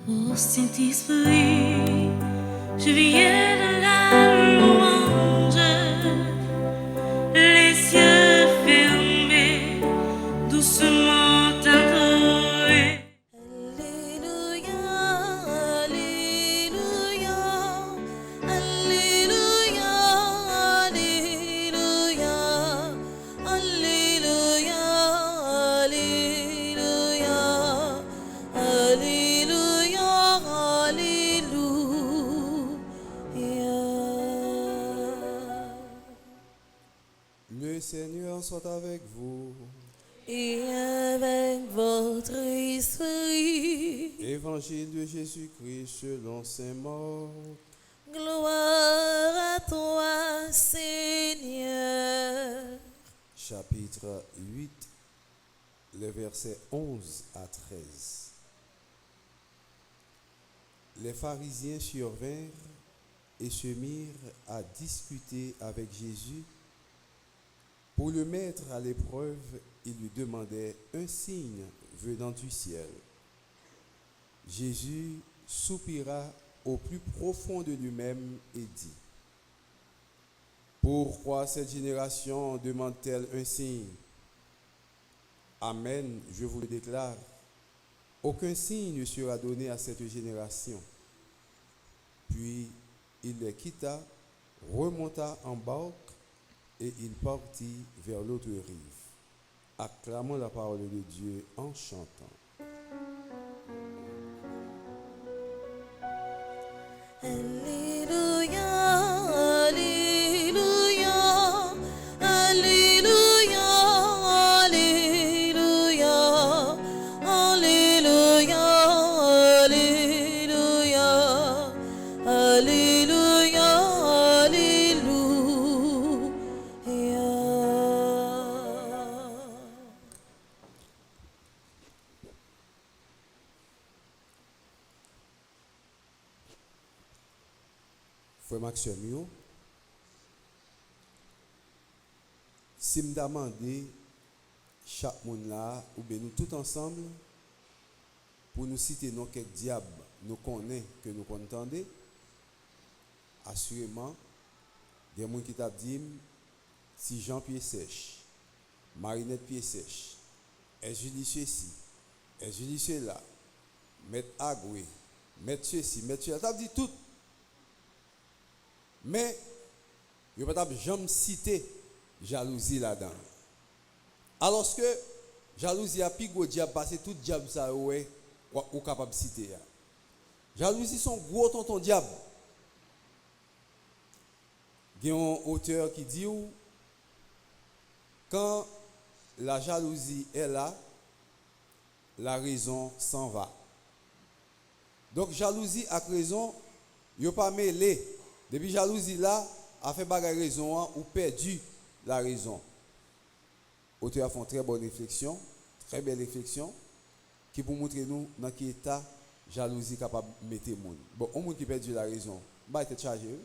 Ô Saint-Esprit, je viens de la louange, les yeux fermés, doucement adorés. Alléluia, Alléluia, Alléluia, Alléluia, Alléluia, Alléluia, Alléluia, Alléluia. Le Seigneur soit avec vous. Et avec votre esprit, Évangile de Jésus-Christ selon saint Marc. gloire à toi, Seigneur. Chapitre 8, les versets 11 à 13. Les pharisiens survinrent et se mirent à discuter avec Jésus. Pour le mettre à l'épreuve, ils lui demandaient un signe venant du ciel. Jésus soupira au plus profond de lui-même et dit: Pourquoi cette génération demande-t-elle un signe? Amen, je vous le déclare, aucun signe ne sera donné à cette génération. Puis il les quitta, remonta en barque et il partit vers l'autre rive. Acclamons la parole de Dieu en chantant. Alléluia, Alléluia, Alléluia, Alléluia, Alléluia, Alléluia, Alléluia, Alléluia. Frère Maxime, yo, si me demandé chaque monde là, ou bien nous tous ensemble, pour nous citer nos quelques diables, nous connaissons que nous entendons, assurément, il y a des gens qui t'a dit, si Jean pied sèche, Marinette pied sèche, est judicieux ici, est judicieux là, mettre agoué, mettre ceci, mettre cela, t'as dit tout. Mais, je ne peux pas jamais citer jalousie là-dedans. Alors que jalousie a plus gros diable parce que tout diable ça est ou capable de citer. Jalousie son gros tonton diable. Il y a un auteur qui dit quand la jalousie est là, la raison s'en va. Donc jalousie avec raison, il ne pas mêlé. Depuis jalousie là, a fait bagarre raison ou perdu la raison. Auteur a fait une très bonne réflexion, très belle réflexion, qui pour montrer nous dans quel état jalousie capable de mettre le monde. Bon, un monde qui perdu la raison, bah être chargé.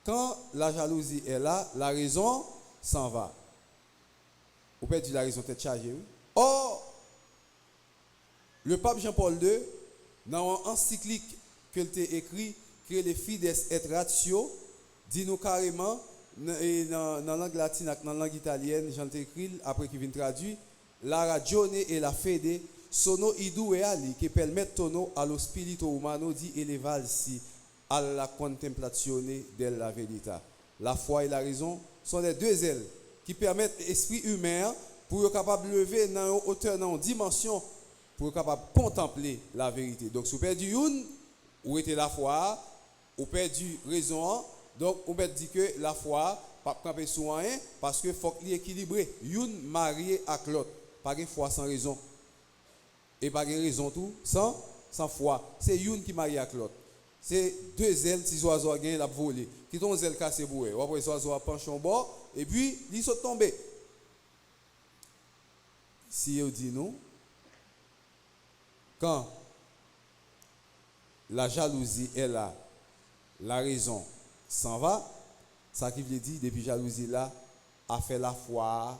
Quand la jalousie est là, la raison s'en va. Ou perdu la raison, t'es chargé. Or, le pape Jean-Paul II, dans une encyclique qu'il a écrit, que les Fides et Ratio, dit nous carrément, dans la langue latine et dans la langue italienne, j'en écrit, après qu'il vient traduire, la ragione e la fede sono i due ali che permettono allo spirito umano di elevarsi alla contemplazione della verità. La foi et la raison sont les deux ailes qui permettent l'esprit humain pour être capable de lever dans une hauteur, dans une dimension, pour être capable de contempler la vérité. Donc, si vous perdez une, ou était la foi, ou perdu raison, donc on peut dire que la foi pas camper sur rien parce que faut qu'il équilibré, une mariée à l'autre, pas de foi sans raison. Et pas de raison tout sans foi. C'est une qui marie à l'autre. C'est deux ailes si oiseaux gagnent la voler. Qui ton aile cassé boué, ou après oiseau penche en bas et puis ils sont tombés. Si on dit nous quand la jalousie est là, la raison s'en va, ça qui veut dire depuis jalousie là a fait la foi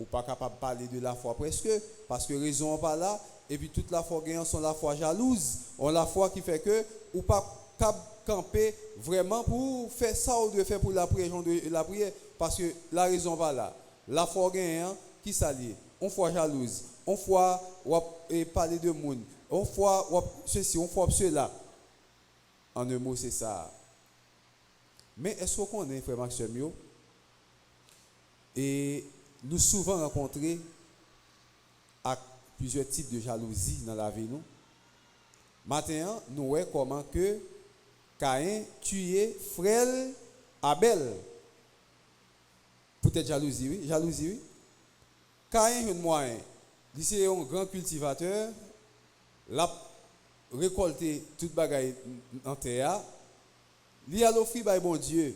ou pas capable de parler de la foi presque parce que raison pas là et puis toute la foi gagnante sont la foi jalouse, on la foi qui fait que ou pas camper vraiment pour faire ça ou de faire pour la prière, la prière, parce que la raison va là. La foi gagnante qui s'allie, on foi jalouse, on foi et parler de monde, on foi ceci, on foi cela. En un mot, c'est ça. Mais est-ce qu'on connaît, frère Maxime, et nous souvent rencontrés à plusieurs types de jalousie dans la vie nous. Maintenant, nous voyons comment que Caïn tuait frère Abel. Peut-être jalousie, oui. Jalousie, oui. Caïn, un moyen. C'est un grand cultivateur. L'a récolté toute bagaille en terre. Il a l'offert par bon Dieu.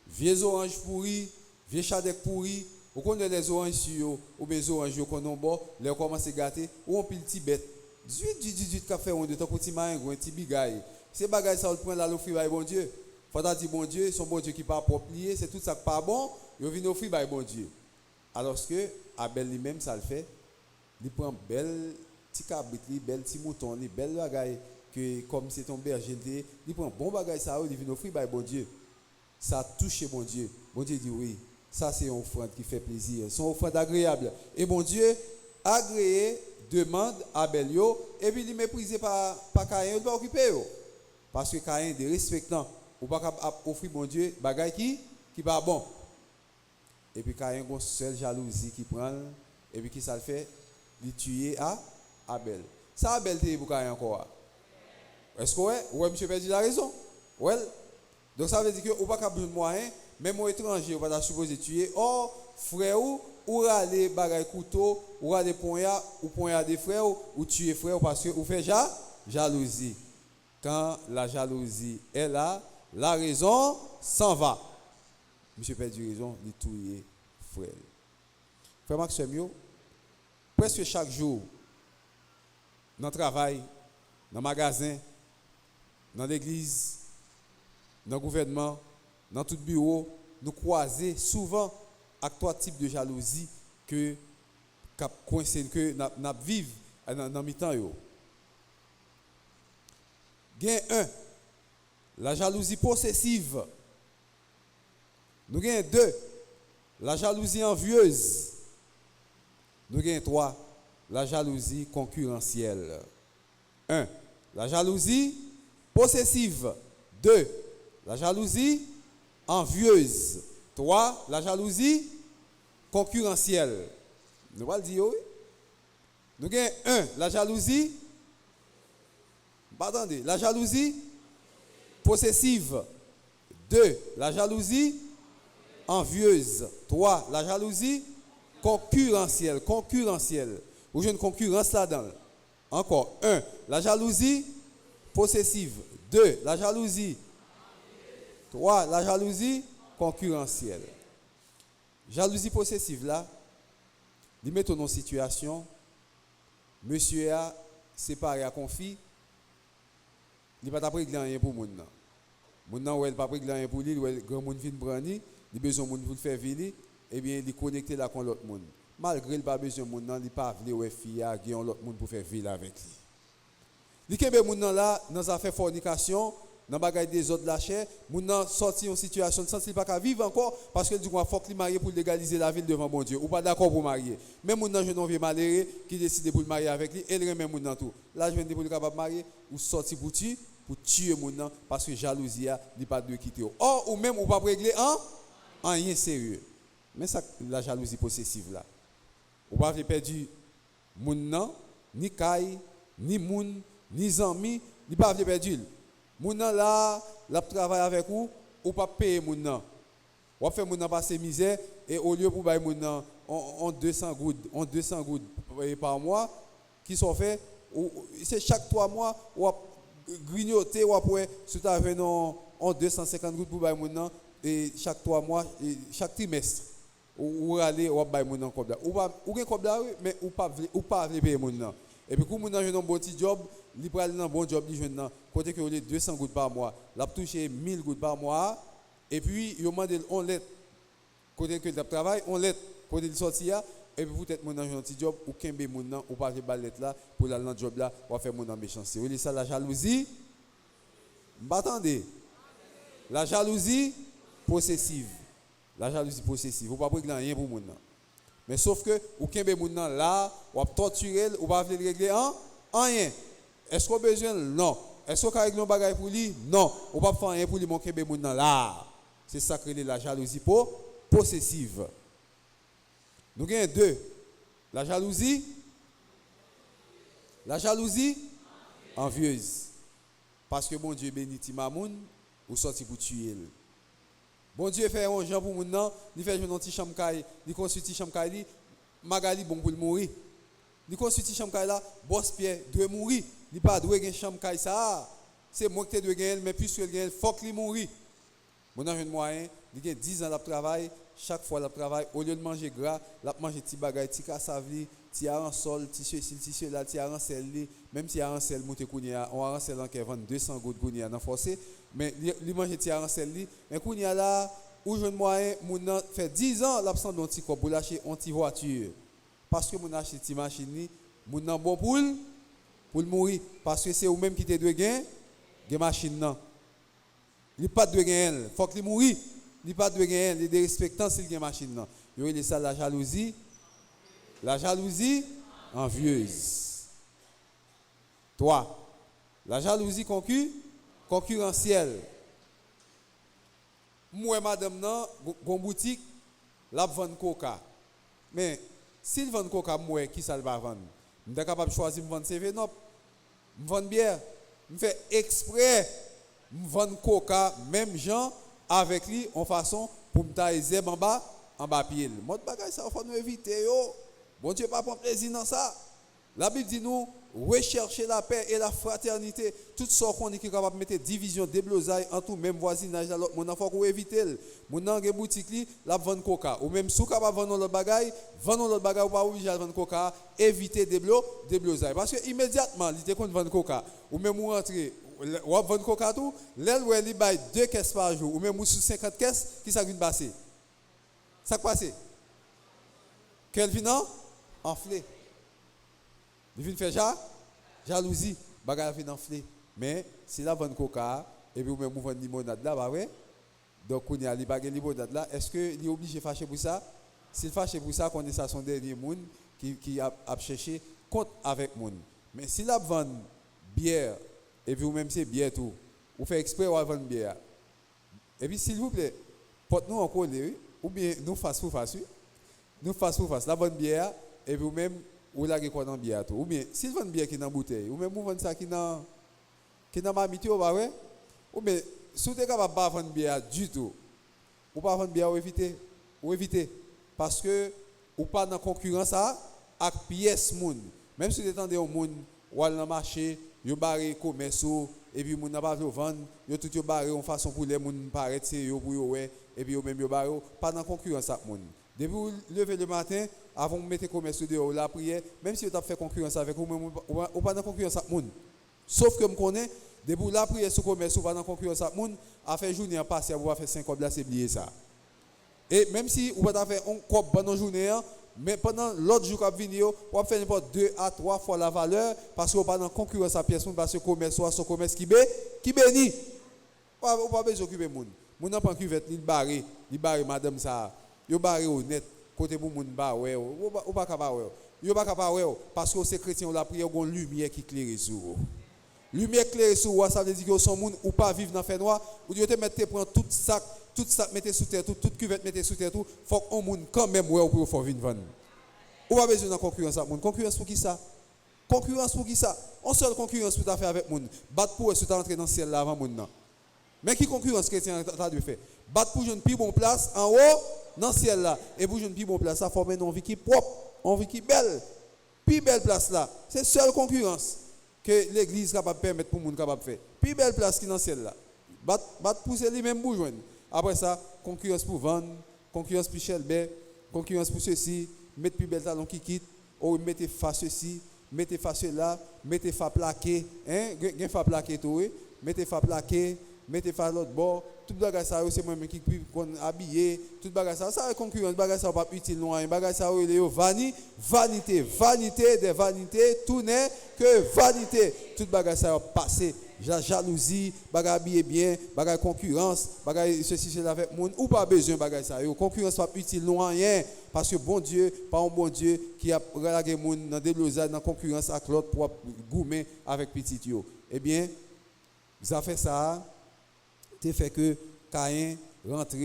Vieux oranges pourris, vieux chadec pourris. Vous connaissez les oranges sur ou bien les oranges qu'on a bon, les commence à gâter ou on pile petit bête. 18 café on de temps petit marin un petit bigaille. Ces bagailles ça on prend là l'offrir par bon Dieu. Faut dire bon Dieu, son bon Dieu qui pas propre lié, c'est tout ça pas bon, il vient offrir par bon Dieu. Alors que Abel lui-même ça le fait. Il prend belle petit cabrit, belle petit mouton, belle bagaille que comme c'est ton berger, il prend bon bagaille ça il vient offrir par bon Dieu. Ça touche bon Dieu. Bon Dieu dit oui. Ça, c'est une offrande qui fait plaisir. C'est une offrande agréable. Et mon Dieu, agréé, demande à Abelio, et puis il méprisé par Caïn, il ne pas occuper. Parce que Caïn est respectant. Il ne peut pas offrir, mon Dieu, des choses qui pas bon. Et puis Caïn a une seule jalousie qui prend, et puis qui ça le fait? Il tue à Abel. Ça, Abel, c'est pour Caïn encore. Est-ce que ouais, monsieur Perdu la raison? Ouais. Donc ça veut dire que vous n'avez pas besoin de moyens. Même aux étrangers, vous ne pouvez pas supposer tuer. Or, frère, ou aller bagaille couteau, ou aller poignard, ou poignard des frères, ou tuer frère, parce que vous faites jalousie. Quand la jalousie est là, la raison s'en va. Monsieur perdu raison, il tuer frère. Frère Maxime, presque chaque jour, dans le travail, dans le magasin, dans l'église, dans le gouvernement, dans tout bureau, nous croisons souvent avec trois types de jalousie que nous vivons dans le temps. Gain 1, la jalousie possessive. Nous gain 2, la jalousie envieuse. Nous gain 3, la jalousie concurrentielle. 1, la jalousie possessive. 2, la jalousie envieuse. 3, la jalousie concurrentielle. Nous allons le dire, oui. Nous avons 1, la jalousie. Attendez, la jalousie possessive. 2, la jalousie envieuse. 3, la jalousie concurrentielle. Ou j'ai une concurrence là-dedans. Encore 1, la jalousie possessive. 2, la jalousie. 3, la jalousie concurrentielle. Jalousie possessive là, il met dans situation, monsieur a séparé à conflit, il n'a pas pris rien pour moun nan. Moun nan ou elle pas pris rien pour lui, ou elle grand moun vinn prendre, il besoin moun pour faire venir, et bien il connecter là avec l'autre moun. Malgré il pas besoin moun nan, il pas vle ou fille a gen l'autre moun pour faire vivre avec lui. Li kebe moun nan là dans affaire fornication, dans bagay des autres la chair, moun nan sorti en situation de sens il pas ka vivre encore parce que du coup faut qu'il marier pour légaliser la ville devant bon Dieu. Ou pas d'accord pour marier. Même moun nan jeune vieux malheureux qui décide pour le marier avec lui, elle remet moun nan tout. Là je viens de pour capable marier ou sorti pour tuer moun nan parce que jalousie a n'est pas de quitter. Or ou même ou pas régler en rien sérieux. Mais ça la jalousie possessive là. Ou pas perdre moun nan ni caille, ni moun, ni ami, ni pas perdre. Moun nan là, la travaille avec vous, ou pas payer moun nan. Ou fait moun nan passer misère et au lieu pour bailler moun nan on 200 gouttes par mois qui sont faits c'est chaque 3 mois ou grignoter ou après tout avec non on 250 gouttes pour bailler moun nan et chaque 3 mois et chaque trimestre ou aller ou bailler moun nan comme là. Ou gen comme là mais ou pas payer moun nan. Et puis, quand on a un bon petit job, il prend un bon job, il jeune côté que 200 gouttes par mois, il a touché 1000 gouttes par mois, et puis il demande on lettre, côté que il travaille, on lettre, côté il sorti, et puis peut-être mon un petit job ou kembe mon nan ou pas balette là pour aller dans job là ou faire mon en méchanceté. Oui, ça la jalousie. M'attendez. La jalousie possessive. La jalousie possessive. Vous pas régler rien pour mon nan. Mais sauf que ou kembe mon nan là, ou torturer, ou pas le régler en rien. Est-ce qu'on a besoin? Non. Est-ce qu'on a régler un bagage pour lui? Non. Ou pas faire rien pour lui mon kembe mon nan là. C'est ça que la jalousie possessive. Nous avons deux. La jalousie envieuse. Parce que bon Dieu bénit Timamoun ou sorti pour tuer. Bon Dieu fait un gens pour moun nan, il fait une petite chambre caille, il construit une chambre caille, Magali bon pour mourir. Il construit une chambre caille là, boss Pierre doit mourir. Il pas doit une chambre caille ça. C'est moi qui doit gagner mais puisque il gagne, faut qu'il mourir. Mon jeune moyen, il a 10 ans de travail, chaque fois il travail, au lieu de manger gras, il mange des petits bagages, des cassavli, des aransol, des ceci, des cela, des aransel, même si aransel monte kounia, on aransel en qui vend 200 gouttes kounia dans forcé, mais il mange des aransel, mais kounia là, au jeune moyen, mon fait 10 ans l'absence d'un petit corps pour lâcher une petite voiture. Parce que mon achète une machine, mon bon pour mourir, parce que c'est vous même qui te doit gagner machine non. Il pas de gagner, faut qu'il mourir. Il pas de gagner, il est respectant s'il gagne machine non. Il y a ça la jalousie envieuse. Toi, la jalousie concurrentielle. Moi madame nan gon boutique la vendre coca. Mais s'il vend coca moi qui ça va vendre? Je suis capable de choisir vendre CV non. Vendre bière. Je fais exprès vendre coca même gens avec lui en façon pour me tailler en bas pied. Mon bagage ça faut nous éviter yo. Bon Dieu pas prendre plaisir dans ça. La Bible dit nous rechercher la paix et la fraternité. Tout ce qu'on est capable de mettre division, déblosaille en tout même voisinage là mon enfant qu'on éviter. Mon nan gen boutique li la vendre coca ou même sou capable vendre l'autre bagage, vendre l'autre bagage ou pas obligé de vendre coca, éviter déblosaille parce que immédiatement il te compte vendre coca ou même ou rentrer ou vendre coca tout, l'aile où il bail 2 caisses par jour ou même ou sous 50 caisses qui ça vient passer. Ça passé. Quel vient enflé. Il vient faire jalousie, bagage vient enflé. Mais si la vendre coca et puis ou même vendre limonade là, bah ouais. Donc on y a les bagages limonade là, est-ce que il est obligé de fâcher pour ça? S'il fâche pour ça, qu'on est ça son dernier monde qui a cherché compte avec monde. Mais si la vend bière et puis ou même c'est bière tout, ou fait exprès ou vendre bière. Et puis s'il vous plaît, porte-nous en colère ou bien nous face pour face. Nous face pour face la bonne bière et puis ou même ou la quoi dans bière tout. Ou bien s'il vend bière qui dans bouteille ou même ou vend ça qui dans ma mitio bah ouais. Ou bien si vous êtes capable pas vendre bière du tout. Ou pas vendre bière ou éviter parce que ou pas dans concurrence avec pièce moun. Même si vous attendez au monde ou dans le marché, yo barré commerce et puis moun n'a pas vendre, yo tout yo barré en façon pour les moun paraître c'est yo pour yo ouais et puis yo même yo barré pas dans concurrence avec moun. Depuis vous lever le matin avant de mettre commerce dehors la prière, même si vous avez fait concurrence avec vous même ou pas dans concurrence avec moun. Sauf que me connais depuis la prière sur commerce ou pas dans concurrence avec moun, a fait journée en passé vous va faire 5 cobs là c'est oublier ça. Et même si vous pas fait un cob pendant journée mais pendant l'autre jour qui venir, on va faire n'importe 2 à 3 fois la valeur parce qu'on pas dans concurrence à pièce parce que commerce soit son commerce qui bénit. On pas besoin d'occuper moun. Moun n'a pas cuvette, il barré madame ça. Yo barré honnête côté pour moun ba ouais ou pas capable ouais. Yo pas capable ouais parce que c'est chrétien on la prière gon lumière qui éclaire sur. Lumière éclaire sur ça veut dire que son moun ou pas vivre dans fait noir ou Dieu te mettre prendre tout sac mettez sous terre toute cuvette mettez sous terre tout faut qu'on moun quand même ouais pour faire venir vendre. Ou pas besoin de concurrence avec moun. Concurrence pour qui ça? Concurrence pour qui ça? On seule concurrence pour faire avec moun. Battre pour si tu entrer dans le ciel là avant moun nan. Mais qui concurrence chrétien t'as dû faire? Battre pour une plus bonne place en haut dans le ciel là et pour une plus bonne place ça former une vie qui propre, une vie qui belle. Plus belle place là. C'est seule concurrence que l'église capable permettre pour moun capable faire. Plus belle place qui dans le ciel là. Battre pour lui même pour joindre. Après ça, concurrence pour vendre, concurrence pour Shelby, concurrence pour ceci, mettre plus belle talon qui quitte, ou mettez face ceci, mettez face là, mettez fa plaqué, hein, gen fa plaqué tout, mettez fa plaqué, mettez face l'autre bord, tout bagage ça c'est moi même qui qu'on habillé, tout bagage ça concurrence, bagage ça pas utile non, bagage ça vanité, vanité des vanités, tout n'est que vanité. Tout bagage ça passé, la jalousie, bagage habillé bien, bagage concurrence, bagage ceci cela avec monde ou pas besoin bagage ça, concurrence pas utile non rien parce que bon Dieu, pas un bon Dieu qui a relagué monde dans des losades dans concurrence avec l'autre pour goumer avec petit yo. Eh bien, vous avez fait ça, tu fait que Caïn rentre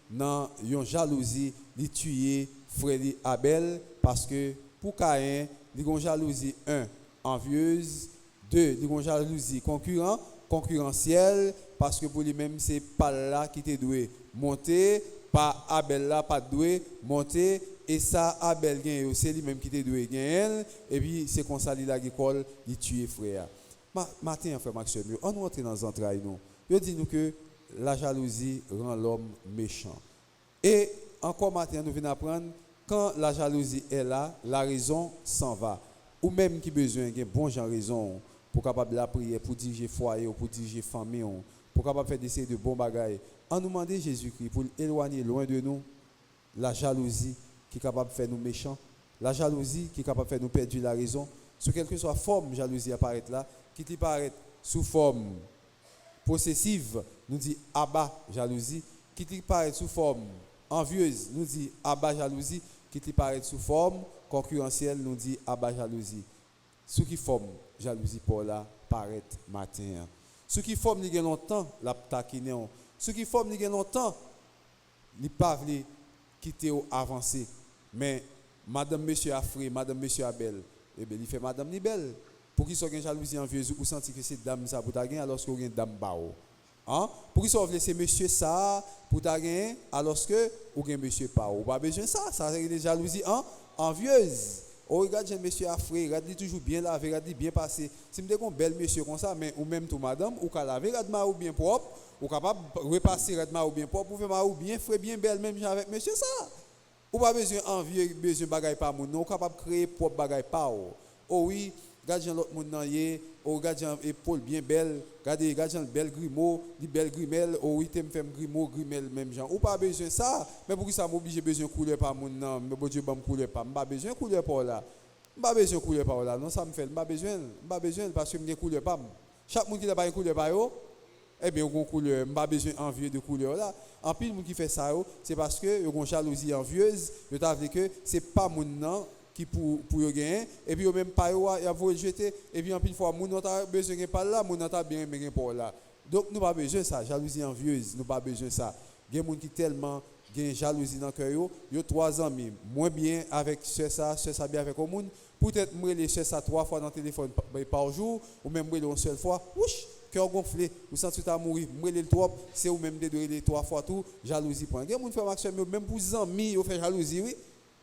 dans une jalousie, il tue frère Abel, parce que pour Caïn, il y a une jalousie, envieuse, 2, il y a une jalousie concurrentielle, parce que pour lui-même, c'est pas là qui te doit monter, pas Abel là, pas doué monter, et ça, Abel gagne, c'est lui-même qui te doit gagner, et puis c'est comme ça, il a l'école, il tue frère. Matin, frère Maxime, on rentre dans les entrailles, nous. Il dit nous que la jalousie rend l'homme méchant. Et encore maintenant, nous venons apprendre, quand la jalousie est là, la raison s'en va. Ou même qui besoin de bon genre raison pour capable la prière, pour diriger foyer, pour diriger famille, pour capable faire des de bons bagailles. On nous demande Jésus-Christ pour éloigner loin de nous la jalousie qui est capable de faire nous méchants, la jalousie qui est capable de faire nous perdre la raison. Sous quelque soit forme jalousie apparaît là, qui te paraît sous forme possessive, nous dit abat jalousie, qui te paraît sous forme envieuse, nous dit abat jalousie, qui te paraît sous forme concurrentielle, nous dit abat jalousie. Ce qui forme jalousie pour là paraît matin. Ce qui forme il y a longtemps la taquiner. Ce qui forme il y a longtemps il pas veut quitter ou avancer. Mais madame monsieur Afrique, madame monsieur Abel, eh bien il fait madame ni belle. Pour qui soit une jalousie envieuse ou sentir que c'est dame ça pour ta gagner alors que vous avez dame bao. Hein? Pour qui soit c'est monsieur ça pour ta gagner alors que vous avez monsieur pas. Ou pas besoin ça, ça c'est des jalousies envieuse. Oh regarde monsieur Afrique, regarde toujours bien lavé, regarde bien passé. Si me dis un bel monsieur comme ça mais ou même tout madame ou ka laver regarde ma ou bien propre, ou capable repasser regarde ma ou bien propre, pour faire ma ou bien frais bien belle même avec monsieur ça. Ou pas besoin envieux, besoin bagaille pas moun, non capable créer propre bagaille pas. Oh oui, regardez l'autre monde nan yé, regardez épaule bien belle, regardez belle grimaud, di belle grimelle, oh oui t'aime faire grimelle même genre. Ou pas besoin ça, mais pour qui ça m'oblige besoin couleur pas moun nan, mais bon Dieu ba me couleur pas, m'pas besoin couleur pas là. M'pas besoin couleur pas là, non ça me fait, m'pas besoin parce que m'gen couleur pas. Chaque monde qui a pas une couleur pas yo, eh bien on couleur, m'pas besoin envieux de couleur là. En pile monde qui fait ça yo, c'est parce que yo gon jalousie envieuse, yo t'a dit que c'est pas moun nan qui pour gagner et puis même pas il a voulu jeter et puis en pile fois moun n'a besoin pas là moun n'a bien mais pas là donc nous pas besoin ça jalousie envieuse nous pas besoin ça gen moun qui tellement gen jalousie dans cœur yo 3 amis moins bien avec ça bien avec au monde peut-être moi les ça 3 fois dans le téléphone par jour ou même moi une seule fois ouch cœur gonflé ou sens tu as mourir moi le trop c'est ou même les 3 fois tout jalousie point gen moun fait maximum même pour amis yo fait jalousie oui.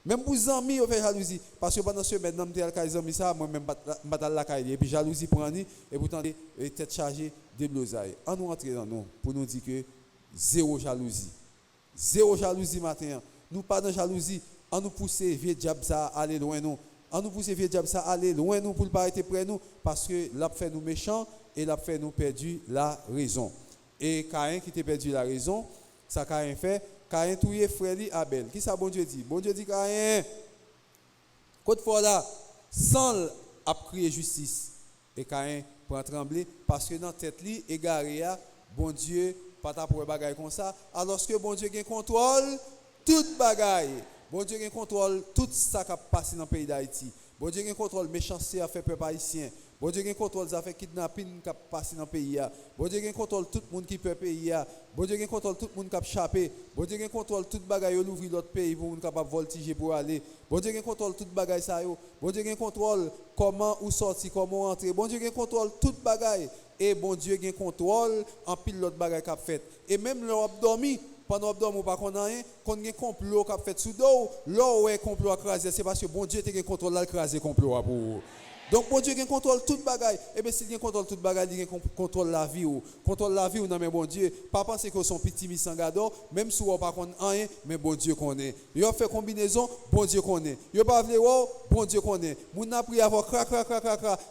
Même pour les amis, on fait jalousie. Parce que pendant ce maintenant, je suis les amis, ça, moi-même, je suis la caille. Et puis jalousie pour nous, et pourtant, tête chargée de blosailles. On nous rentre dans nous pour nous dire que zéro jalousie. Zéro jalousie matin. Nous pas de jalousie. On nous pousse vieux diable ça aller loin nous. On nous pousse vieux diable ça aller loin nous pour ne pas être près nous. Parce que l'a fait nous méchants et l'a fait nous perdu la raison. Et Caïn qui t'a perdu la raison, ça Caïn fait. Caïn touye frère Abel. Qui ça bon Dieu dit? Bon Dieu dit Caïn. Côte fois là, sans a crier justice. Et Caïn prend trembler parce que dans tête li égaré bon Dieu pas ta pour bagaille comme ça alors que bon Dieu gain contrôle toute bagaille. Bon Dieu gain contrôle tout ça qui passe dans le pays d'Haïti. Bon Dieu gain contrôle méchanceté à faire peuple haïtien. Bon Dieu gain contrôle ça fait kidnapping qui passe dans le pays. Bon Dieu gain contrôle tout le monde qui peut pays. Bon Dieu gain contrôle tout le monde qui a échappé. Bon Dieu gain contrôle toute bagaille l'ouvrir l'autre pays pour monde capable voltiger pour aller. Bon Dieu gain contrôle toute bagaille ça yo. Bon Dieu gain contrôle comment ou sortir, comment entrer. Bon Dieu gain contrôle toute bagaille et bon Dieu gain contrôle en pile l'autre bagaille qu'a fait. Et même l'on dormi pendant que vous pas qu'on a rien, qu'on a un complot qui a fait sous dos, là où est complot à craser, c'est parce que bon Dieu a un contrôle à craser complot pour. Donc, bon Dieu qui contrôle toute bagaille. Et bien, s'il contrôle toute bagaille, il contrôle la vie. Contrôle la vie, non, mais bon Dieu. Pas penser que son petit misangado, même si on pas connaît rien, mais bon Dieu connaît. Il a fait combinaison, bon Dieu connaît. Il a pas voulu, bon Dieu connaît. Moun a pris avoir crac,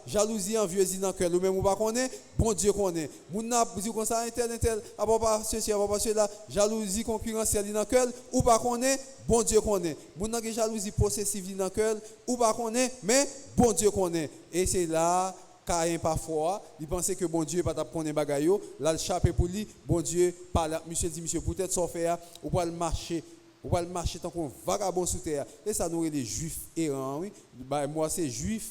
jalousie, envieuse dans le cœur, ou même ou pas connaît, bon Dieu connaît. Moun a dit comme ça, tel, avant pas ceci, avant pas cela, jalousie concurrentielle dans le cœur, ou pas connaît, bon Dieu connaît. Moun a jalousie possessive dans le cœur, ou pas connaît, mais bon Dieu connaît. Et c'est là, Caïn parfois, il pensait que bon Dieu pas connaître bagaille, là le chapé pour lui, bon Dieu parle, monsieur dit monsieur peut-être sans faire, ou pas le marcher. Ou pas le marcher tant qu'on vagabond sous terre. Et ça nous est les juifs errants, oui. Bah, moi c'est juif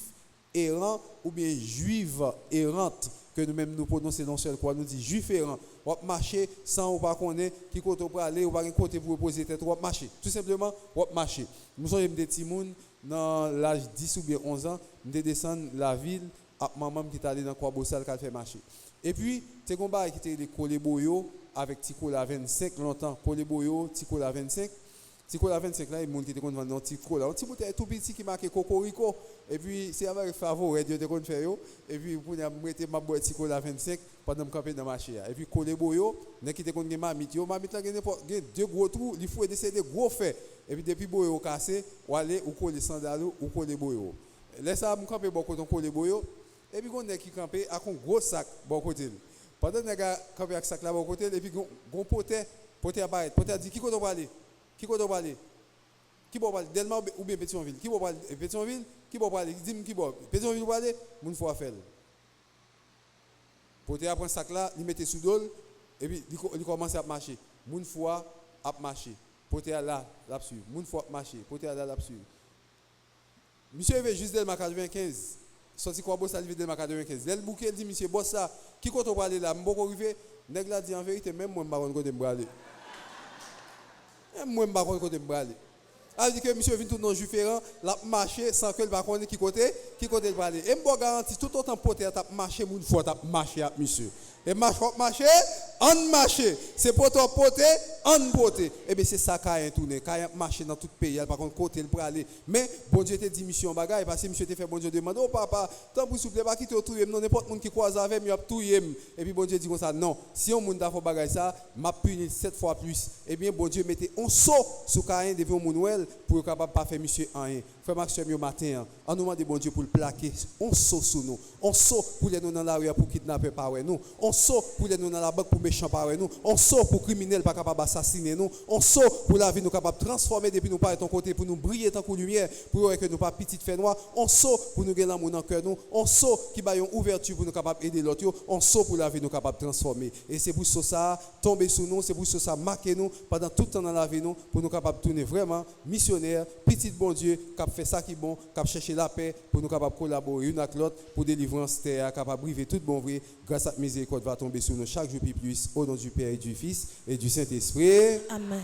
errant ou bien juive errante que nous-mêmes nous prononçons dans seul quoi nous dit juif errant. On va marcher sans ou pas connaître qui côté pour aller ou pas un côté pour reposer tête, on va marcher. Tout simplement, on va marcher. Nous sommes des petits moun dans l'âge 10 ou bien 11 ans, nous descendre la ville à maman qui est allé dans quoi bossal qui a fait marcher. Et puis, c'est un bail qui était les collé boyo avec Ticola 25 longtemps, collé boyo, Ticola 25. Ticola 25 là, il y a des gens qui te vendre dans Ticola. Un petit bouteille tout petit qui marque Cocorico. Et puis, c'est avec favori, Dieu te compte faire. Et puis, pour nous mettre ma boîte Ticola 25 pendant que camper dans le marché. Et puis, collé boyo, nous qui te compte mamite. Mamite là, il y a deux gros trous, il faut essayer de gros faire. Et puis, depuis boyo cassé, ou aller ou coller sandales ou coller boyo. Laisse ça, me camper beaucoup de coller boyo. Et puis, on est qui camper avec un gros sac bon côté. Pendant que nous camper avec sac là bon côté, et puis, on poté apparaître. Poté dit qui côté va aller? Qui peut parler? Qui peut parler? Delma ou bien Pétionville? Qui peut parler? Pétionville? Qui peut parler? Dis-moi qui peut. Pétionville peut parler? Moun faut faire. Pour te prendre sac là, il mettait sous dol et puis il commence à marcher. Moun faut à marcher. Pour te là, là-dessus. Moun faut marcher. Pour te là, là-dessus. Monsieur veut juste Delma 95. Sorti quoi boss arrivé Delma 95. Del bouquet dit monsieur boss ça, qui peut parler là? M'boko arrivé. Nèg la dit en vérité même moi m'pa côté m'braler. Moi, je ne sais pas côté me alors dit que monsieur vient tout dans différent, la marché sans que le pas connaît qui côté le parler. Et me garantis tout autant poter t'a marché moun fois t'a marché à monsieur. Et marché, on marché. C'est poter on poter. Et bien c'est ça Caïn tourner. Caïn marché dans tout pays, par contre côté le pour aller. Mais bon Dieu te dit mission bagaille parce que monsieur te fait bon Dieu demande oh papa, tant pour souple pas quitter tout non n'importe monde qui croise avec moi tout et puis bon Dieu dit comme ça non, si on monde fait bagaille ça, m'a puni 7 fois plus. Et bien bon Dieu mettait un saut sur Caïn devant Monouel pour capable pas faire monsieur rien. Frère Maxime au matin, on nous demande bon Dieu pour le plaquer, on saut sur nous. On saut pour les nous dans la rue pour kidnapper par nous. On saut pour les nous dans la banque pour méchant par nous. On saut pour criminels pas capable assassiner nous. On saut pour la vie nous capable transformer depuis nous par ton côté pour nous briller tant que lumière pour que nous pas petite fait noir. On saut pour nous gagner l'amour dans cœur nous. On saut qui ba une ouverture pour nous capable aider l'autre. On saut pour la vie nous capable transformer. Et c'est pour ça tomber sur nous, c'est pour ça marquer nous pendant tout le temps dans la vie nous pour nous capable tourner vraiment missionnaire, petit bon Dieu qui fait ça qui est bon, qui chercher la paix pour nous capable collaborer une avec l'autre pour délivrance terre capable briver tout bon vrai grâce à la miséricorde va tomber sur nous chaque jour plus au nom du Père et du Fils et du Saint-Esprit. Amen.